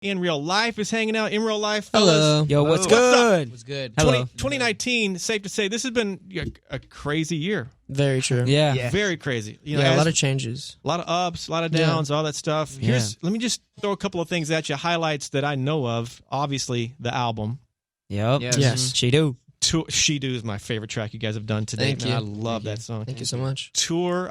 In Real Life is hanging out. In Real Life, Hello. fellas. Yo, what's What's good? What's good? Hello. 2019, safe to say, this has been a crazy year. Very true. Yeah. Very crazy. You know, Yeah, a lot of changes. a lot of ups, a lot of downs, all that stuff. Let me just throw a couple of things at you, highlights that I know of. Obviously, the album. Yep. Yes. She do. She Do is my favorite track you guys have done today. Thank you. I love that song. Thank you so much. Tour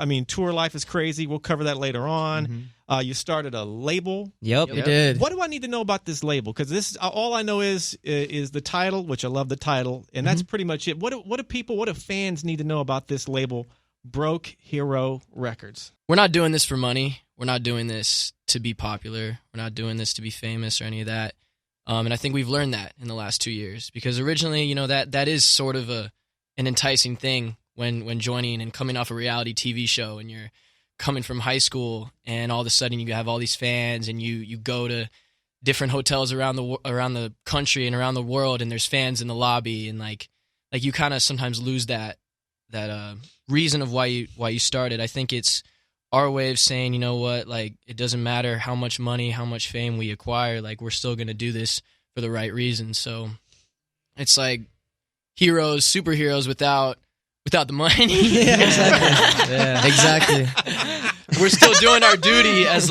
life is crazy. We'll cover that later on. You started a label. Yep. We did. What do I need to know about this label? Because this all I know is the title, which I love the title, and that's pretty much it. What do fans need to know about this label, Broke Hero Records? We're not doing this for money. We're not doing this to be popular. We're not doing this to be famous or any of that. And I think we've learned that in the last 2 years, because originally, you know, that is sort of an enticing thing when joining and coming off a reality TV show, and you're coming from high school, and all of a sudden you have all these fans, and you go to different hotels around the country and around the world, and there's fans in the lobby, and like you kind of sometimes lose that reason of why you started. I think it's our way of saying, you know what, like, it doesn't matter how much money, how much fame we acquire, like, we're still going to do this for the right reasons. So it's like heroes, superheroes without the money. Yeah, exactly. Exactly. We're still doing our duty as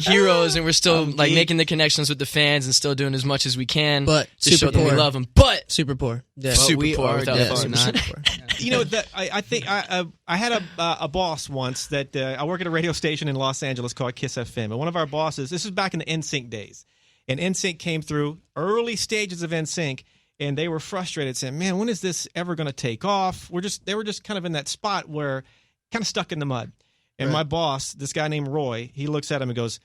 heroes, and we're still like making the connections with the fans and still doing as much as we can But to show super them we poor. love them. But Super poor. Yeah. super we poor are without definitely fun. not. Super poor. You know, I think I had a boss once that I work at a radio station in Los Angeles called Kiss FM, and one of our bosses, this is back in the NSYNC days, and NSYNC came through early stages of NSYNC, and they were frustrated, saying, "Man, when is this ever going to take off?" They were just kind of in that spot where kind of stuck in the mud. And my boss, this guy named Roy, he looks at him and goes,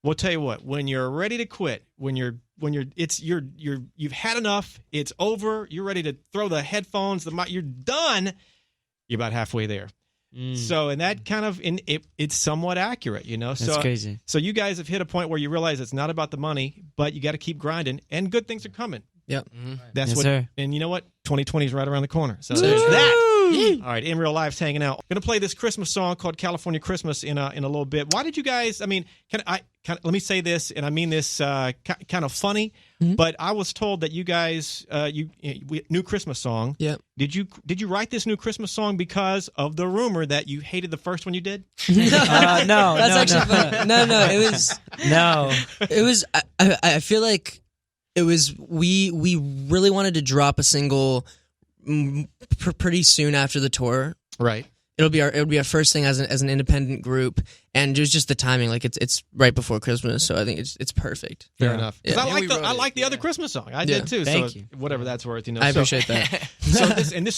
"Well, tell you what, when you're ready to quit, you've had enough, it's over, you're ready to throw the headphones, you're done, you're about halfway there." So, and that kind of, it's somewhat accurate, you know. That's crazy. So you guys have hit a point where you realize it's not about the money, but you got to keep grinding, and good things are coming. Yep. That's Yes, what, sir. and you know what? 2020 is right around the corner. So there's that. All right, In Real Life's hanging out. Going to play this Christmas song called California Christmas in a little bit. Why did you guys, I mean, let me say this, and I mean this kind of funny, but I was told that you guys, new Christmas song. Yep. Did you write this new Christmas song because of the rumor that you hated the first one you did? No, That's no, actually funny. No, it was. no. It was. I feel like it was. We really wanted to drop a single pretty soon after the tour. Right. It'll be our first thing as an independent group, and it was just the timing. Like it's right before Christmas, so I think it's perfect. Fair enough. 'Cause Yeah. I like the other Christmas song. I did too. Thank so you. whatever that's worth, you know. I appreciate that. So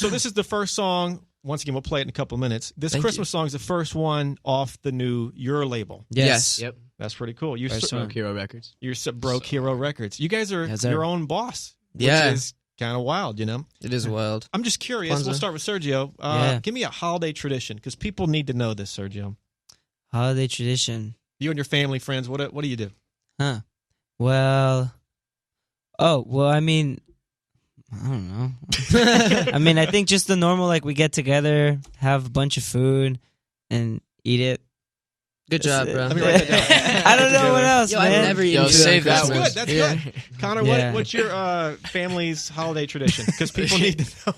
this is the first song. Once again, we'll play it in a couple of minutes. This Thank Christmas song is the first one off the new Your label. Yes. Yep. That's pretty cool. You're Broke Hero Records. Broke Hero Records. You guys are Yes, sir. your own boss, which Yeah. is kind of wild, you know. It is wild. I'm just curious. Kwanzaa. We'll start with Sergio. Yeah. Give me a holiday tradition, because people need to know this, Sergio. Holiday tradition. You and your family, friends, what do you do? Huh. Well, I mean, I don't know. I mean, I think just the normal, like, we get together, have a bunch of food, and eat it. Good job, bro. Let me write that down. I don't know what else, Yo, man. I've never eaten Yo, food save on that Christmas. one. That's Yeah. good. Connor, Yeah. what's your family's holiday tradition? Because people need to know.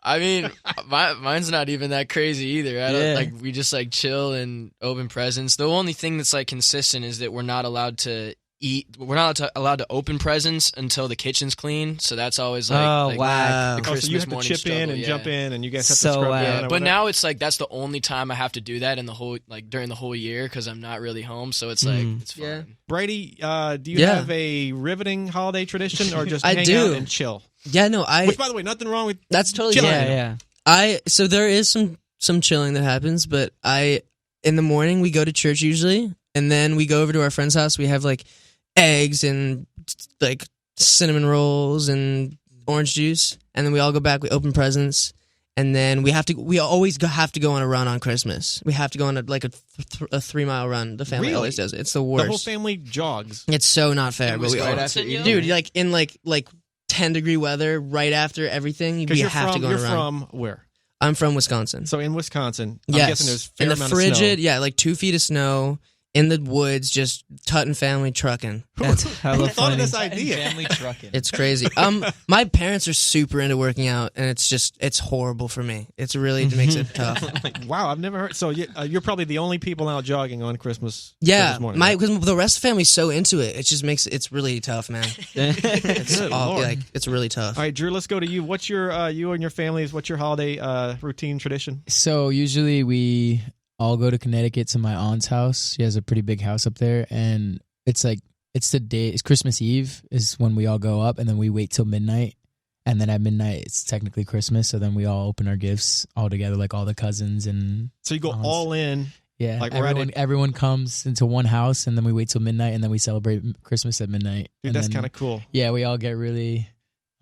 I mean, mine's not even that crazy either. I don't Yeah. like, we just like chill and open presents. The only thing that's like consistent is that we're not allowed to eat. We're not allowed to open presents until the kitchen's clean. So that's always like, Oh, like wow. the Oh, so Christmas you have to morning chip struggle, in and yeah. jump in, and you guys have So to scrub wow. down. Yeah, or but whatever. now it's like that's the only time I have to do that in the whole during the whole year because I'm not really home. So it's like it's fun. Yeah. Brady, do you Yeah. have a riveting holiday tradition, or just I hang do. out and chill? Yeah, no, Which, by the way, nothing wrong with. that's totally Chilling. fine. Yeah. So there is some chilling that happens, but in the morning we go to church usually, and then we go over to our friend's house. We have like eggs and like cinnamon rolls and orange juice, and then we all go back. We open presents, and then we always have to go on a run on Christmas. We have to go on a 3-mile run. The family Really? always does it. It's the The worst. whole family jogs. It's so not fair, but we Wisconsin, all yo? dude, like in like 10-degree weather, right after everything, we Because have to go on a you're run. from where? I'm from Wisconsin. So in Wisconsin, I'm Yes. guessing there's a fair in the amount frigid, of snow. yeah, like 2 feet of snow in the woods, just Tutton family trucking. That's Who hella thought of funny. this idea? Family trucking. It's crazy. My parents are super into working out, and it's horrible for me. It makes it tough. Wow, I've never heard. So you're probably the only people out jogging on Christmas. Yeah, Christmas morning. because the rest of the family's so into it. It just makes it's really tough, man. It's Good Lord. it's really tough. All right, Drew, let's go to you. What's your you and your family's? What's your holiday routine tradition? So usually we all go to Connecticut to my aunt's house. She has a pretty big house up there, and it's the day. It's Christmas Eve is when we all go up, and then we wait till midnight, and then at midnight it's technically Christmas. So then we all open our gifts all together, like all the cousins and So you go aunts. all in. Yeah, Like right everyone comes into one house, and then we wait till midnight, and then we celebrate Christmas at midnight. Dude, And that's then- kind of cool. Yeah, we all get really,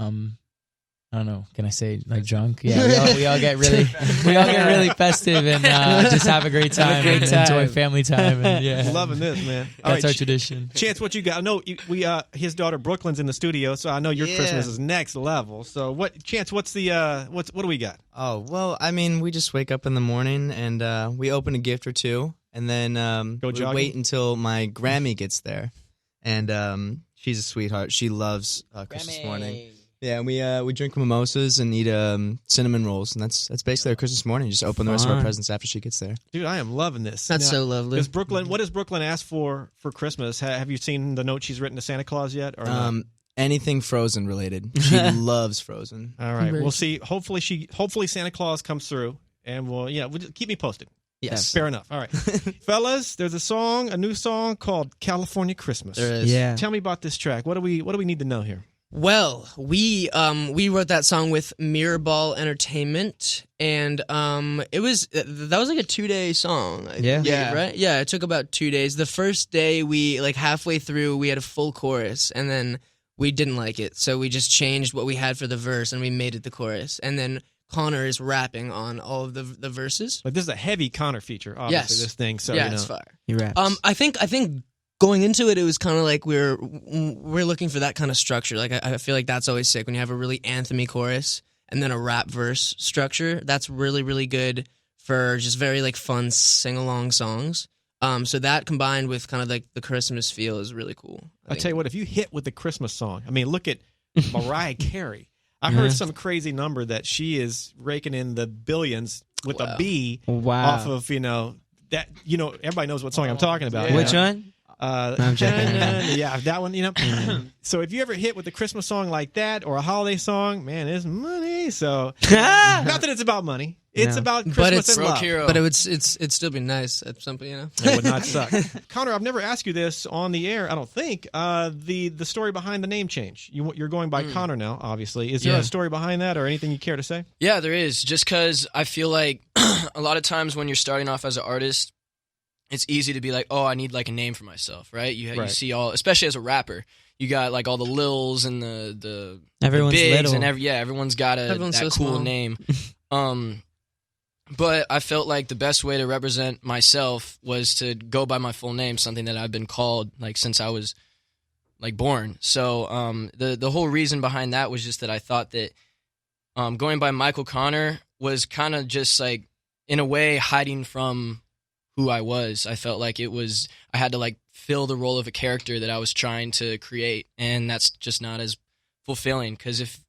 I don't know. Can I say like drunk? Yeah, we all get really festive and just have a great time, great and time. enjoy family time. And yeah, Loving this, man. All that's right, our tradition. Chance, what you got? I know we his daughter Brooklyn's in the studio, so I know your Yeah. Christmas is next level. So what, Chance? What's the what do we got? Oh, well, I mean, we just wake up in the morning and we open a gift or two, and then Go we jogging? wait until my Grammy gets there. And she's a sweetheart. She loves Christmas morning. Yeah, and we drink mimosas and eat cinnamon rolls, and that's basically our Christmas morning. Just open the rest of our Fun. presents after she gets there. Dude, I am loving this. That's Now, so lovely. Does Brooklyn? What does Brooklyn ask for Christmas? Have you seen the note she's written to Santa Claus yet? Or not? Anything Frozen related. She loves Frozen. All right, Very we'll see. Hopefully Santa Claus comes through, and we'll just keep me posted. Yes. Fair enough. All right, fellas, there's a new song called California Christmas. There is. Yeah. Tell me about this track. What do we need to know here? Well, we wrote that song with Mirrorball Entertainment, and that was like a 2-day song. I Yeah. think, Yeah. right. Yeah, it took about 2 days. The first day, we like halfway through, we had a full chorus, and then we didn't like it, so we just changed what we had for the verse, and we made it the chorus, and then Conor is rapping on all of the verses. Like this is a heavy Conor feature, obviously. Yes. This thing, so Yeah, you it's know. fire. He raps. I think going into it, it was kind of like we're looking for that kind of structure. Like I feel like that's always sick when you have a really anthemy chorus and then a rap verse structure. That's really, really good for just very like fun sing along songs. So that combined with kind of like the Christmas feel is really cool. I tell you what, if you hit with the Christmas song, I mean, look at Mariah Carey. I heard some crazy number that she is raking in the billions with a B Wow. off of that. Everybody knows what song I'm talking about. Which one? I'm joking. Yeah, that one. So if you ever hit with a Christmas song like that or a holiday song, man, it's money. So not that it's about money, it's No. about But Christmas it's and love. hero. But it'd still be nice at some point, It would not suck. Conor, I've never asked you this on the air. I don't think the story behind the name change. You're going by Conor now, obviously. Is there Yeah. a story behind that, or anything you care to say? Yeah, there is. Just because I feel like a lot of times when you're starting off as an artist, it's easy to be like, oh, I need like a name for myself, right? You Right. see all, especially as a rapper, you got like all the Lils and the Everyone's bigs little. and everyone's got Everyone's that so cool small. name. But I felt like the best way to represent myself was to go by my full name, something that I've been called like since I was like born. So the whole reason behind that was just that I thought that going by Michael Conor was kind of just like in a way hiding from who I was. I felt like I had to like fill the role of a character that I was trying to create, and that's just not as fulfilling, because if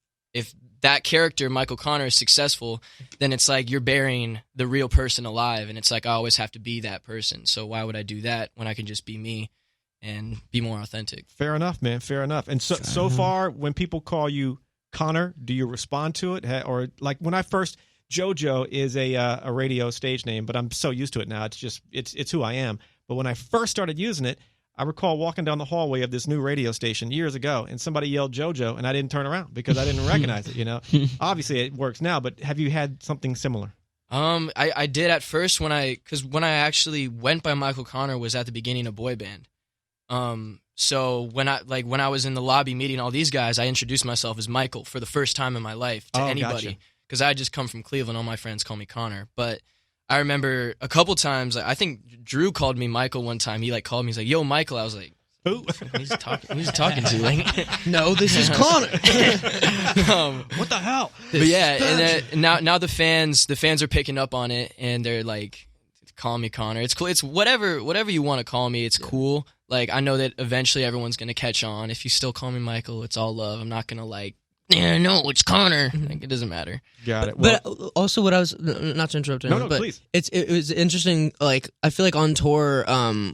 that character, Michael Conor, is successful, then it's like you're burying the real person alive, and it's like I always have to be that person. So why would I do that when I can just be me and be more authentic? Fair enough, man. Fair enough. And so far, when people call you Conor, do you respond to it? Or like when I first, JoJo is a radio stage name, but I'm so used to it now. It's just it's who I am. But when I first started using it, I recall walking down the hallway of this new radio station years ago, and somebody yelled JoJo, and I didn't turn around because I didn't recognize it. Obviously it works now, but have you had something similar? I did at first when I actually went by Michael Conor was at the beginning of boy band. So when I was in the lobby meeting all these guys, I introduced myself as Michael for the first time in my life to Oh, anybody, gotcha. because I just come from Cleveland. All my friends call me Conor, but I remember a couple times. I think Drew called me Michael one time. He like called me. He's like, "Yo, Michael." I was like, Who? "Who's he talking to?" Like, No, this is Conor. What the hell? but yeah, and then, now the fans are picking up on it, and they're like call me Conor. It's cool. It's whatever you want to call me. It's cool. Like, I know that eventually everyone's gonna catch on. If you still call me Michael, it's all love. I'm not gonna like, yeah, no, it's Conor. Like, it doesn't matter. Got it. Well, But also, what I was not to interrupt anyone, no, but please. it was interesting. Like, I feel like on tour,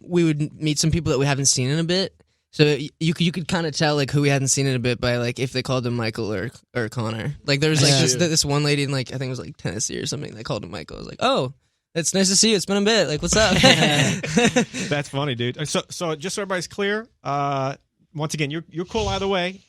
we would meet some people that we haven't seen in a bit. So you could kind of tell like who we hadn't seen in a bit by like if they called him Michael or Conor. Like there was like this one lady in like I think it was like Tennessee or something that called him Michael. I was like, oh, it's nice to see you. It's been a bit. Like, what's up? That's funny, dude. So just so everybody's clear, once again, you're cool either way.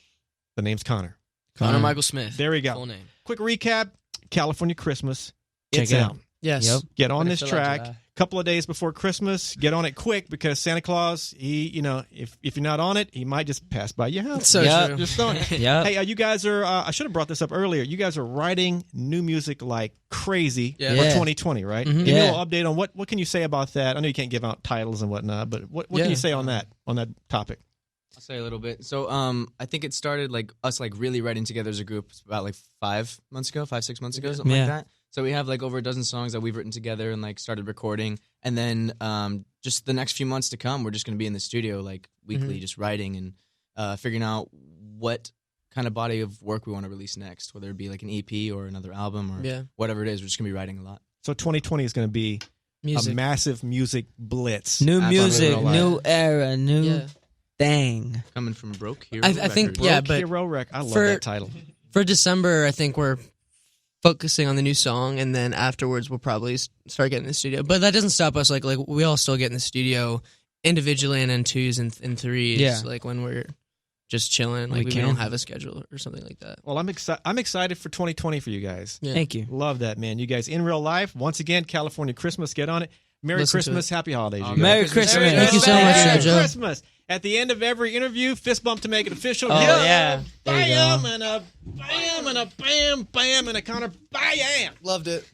The name's Conor. Conor Michael Smith. There we go. Full name. Quick recap: California Christmas. Check It's it out. out. Yes. Yep. Get on But this it's still out track. July. Couple of days before Christmas, get on it quick because Santa Claus, if you're not on it, he might just pass by your house. So Yep. true. Just throwing it. Yep. Hey, you guys are. I should have brought this up earlier. You guys are writing new music like crazy Yeah. for Yeah. 2020, right? Mhm. Give me a Yeah. little update on what can you say about that? I know you can't give out titles and whatnot, but what Yeah. can you say on that topic? I'll say a little bit. So, I think it started like us like really writing together as a group about like 5 months ago, 5-6 months ago, something Yeah. like that. So we have like over a dozen songs that we've written together and like started recording. And then just the next few months to come, we're just going to be in the studio like weekly, just writing and figuring out what kind of body of work we want to release next, whether it be like an EP or another album or Yeah. whatever it is. We're just going to be writing a lot. So 2020 is going to be Music. a massive music blitz. New Absolutely. music, Real life. new era, new Yeah. thing. Coming from Broke Hero I think Records. yeah, Broke but Hero Rec. I love for- that title. for December, I think we're focusing on the new song, and then afterwards we'll probably start getting in the studio. But that doesn't stop us. Like we all still get in the studio individually and in twos and threes. Yeah. Like when we're just chilling, like We we can. don't have a schedule or something like that. Well, I'm excited for 2020 for you guys. Yeah. Thank you. Love that, man. You guys in real life. Once again, California Christmas. Get on it. Merry Listen to Christmas. Happy holidays. You guys. Merry Christmas. Thank you so much, Merry Sergio. Christmas. At the end of every interview, fist bump to make it official. Oh, yeah. There you Bam go. and a bam and a bam, bam and a Conor bam. Loved it.